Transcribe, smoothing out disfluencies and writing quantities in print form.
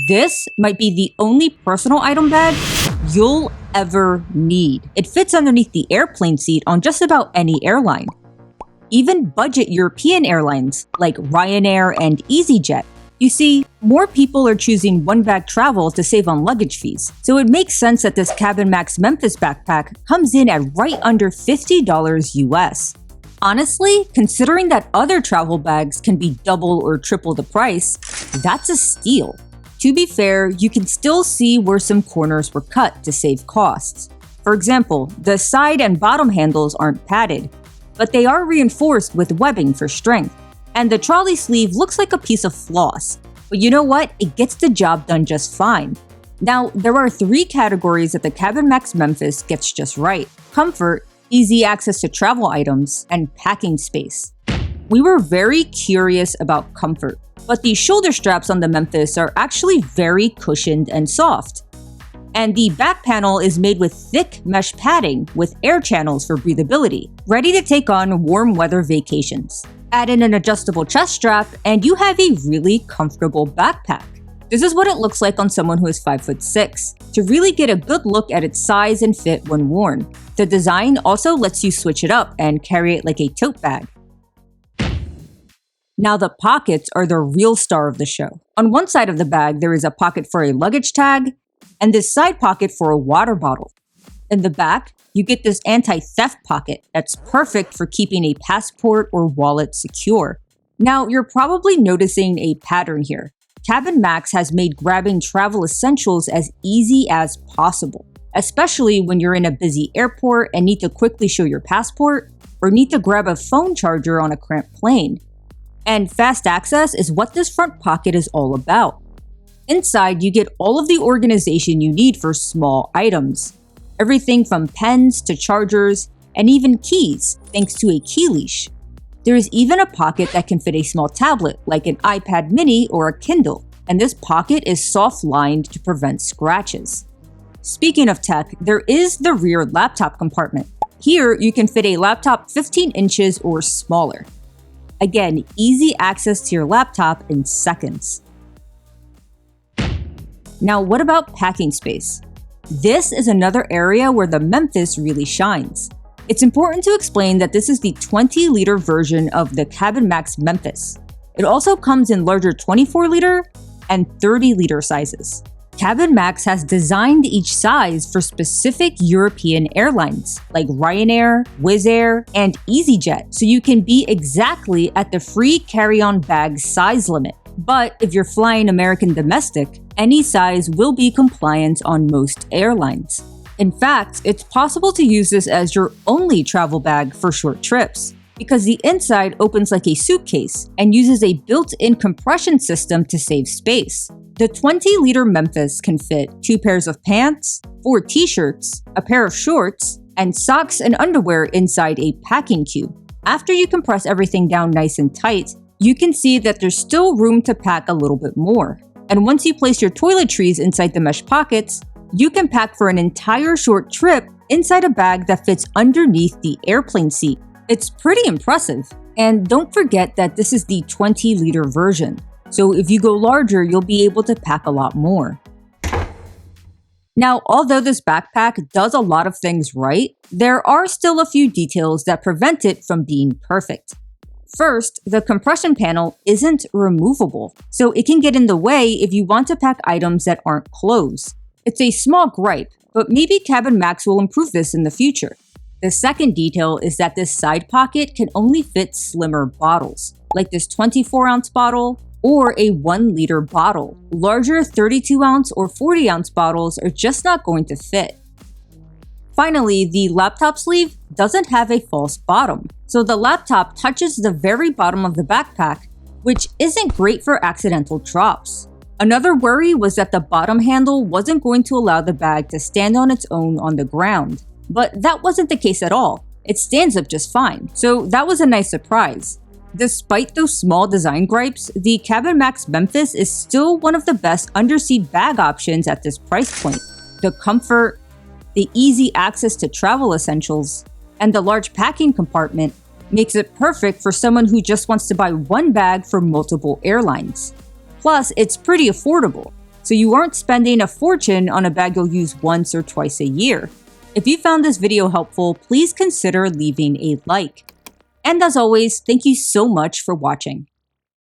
This might be the only personal item bag you'll ever need. It fits underneath the airplane seat on just about any airline. Even budget European airlines like Ryanair and Easyjet. You see, more people are choosing one-bag travel to save on luggage fees, so it makes sense that this Cabin Max Memphis backpack comes in at right under $50 US. Honestly, considering that other travel bags can be double or triple the price, that's a steal. To be fair, you can still see where some corners were cut to save costs. For example, the side and bottom handles aren't padded, but they are reinforced with webbing for strength. And the trolley sleeve looks like a piece of floss. But you know what? It gets the job done just fine. Now, there are 3 categories that the Cabin Max Memphis gets just right: comfort, easy access to travel items, and packing space. We were very curious about comfort, but the shoulder straps on the Memphis are actually very cushioned and soft. And the back panel is made with thick mesh padding with air channels for breathability, ready to take on warm weather vacations. Add in an adjustable chest strap and you have a really comfortable backpack. This is what it looks like on someone who is 5'6", to really get a good look at its size and fit when worn. The design also lets you switch it up and carry it like a tote bag. Now the pockets are the real star of the show. On one side of the bag, there is a pocket for a luggage tag, and this side pocket for a water bottle. In the back, you get this anti-theft pocket that's perfect for keeping a passport or wallet secure. Now, you're probably noticing a pattern here. Cabin Max has made grabbing travel essentials as easy as possible, especially when you're in a busy airport and need to quickly show your passport or need to grab a phone charger on a cramped plane. And fast access is what this front pocket is all about. Inside, you get all of the organization you need for small items. Everything from pens to chargers and even keys, thanks to a key leash. There is even a pocket that can fit a small tablet like an iPad mini or a Kindle, and this pocket is soft-lined to prevent scratches. Speaking of tech, there is the rear laptop compartment. Here, you can fit a laptop 15 inches or smaller. Again, easy access to your laptop in seconds. Now, what about packing space? This is another area where the Memphis really shines. It's important to explain that this is the 20-liter version of the Cabin Max Memphis. It also comes in larger 24-liter and 30-liter sizes. Cabin Max has designed each size for specific European airlines like Ryanair, Wizzair, and Easyjet, so you can be exactly at the free carry-on bag size limit. But if you're flying American domestic, any size will be compliant on most airlines. In fact, it's possible to use this as your only travel bag for short trips, because the inside opens like a suitcase and uses a built-in compression system to save space. The 20-liter Memphis can fit 2 pairs of pants, 4 t-shirts, a pair of shorts, and socks and underwear inside a packing cube. After you compress everything down nice and tight, you can see that there's still room to pack a little bit more. And once you place your toiletries inside the mesh pockets, you can pack for an entire short trip inside a bag that fits underneath the airplane seat. It's pretty impressive. And don't forget that this is the 20-liter version. So if you go larger, you'll be able to pack a lot more. Now, although this backpack does a lot of things right, there are still a few details that prevent it from being perfect. First, the compression panel isn't removable, so it can get in the way if you want to pack items that aren't clothes. It's a small gripe, but maybe Cabin Max will improve this in the future. The second detail is that this side pocket can only fit slimmer bottles, like this 24-ounce bottle or a 1-liter bottle. Larger 32-ounce or 40-ounce bottles are just not going to fit. Finally, the laptop sleeve doesn't have a false bottom, so the laptop touches the very bottom of the backpack, which isn't great for accidental drops. Another worry was that the bottom handle wasn't going to allow the bag to stand on its own on the ground, but that wasn't the case at all. It stands up just fine, so that was a nice surprise. Despite those small design gripes, the Cabin Max Memphis is still one of the best underseat bag options at this price point. The comfort, the easy access to travel essentials, and the large packing compartment makes it perfect for someone who just wants to buy one bag for multiple airlines. Plus, it's pretty affordable. so you aren't spending a fortune on a bag you'll use once or twice a year. If you found this video helpful, please consider leaving a like. And as always, thank you so much for watching.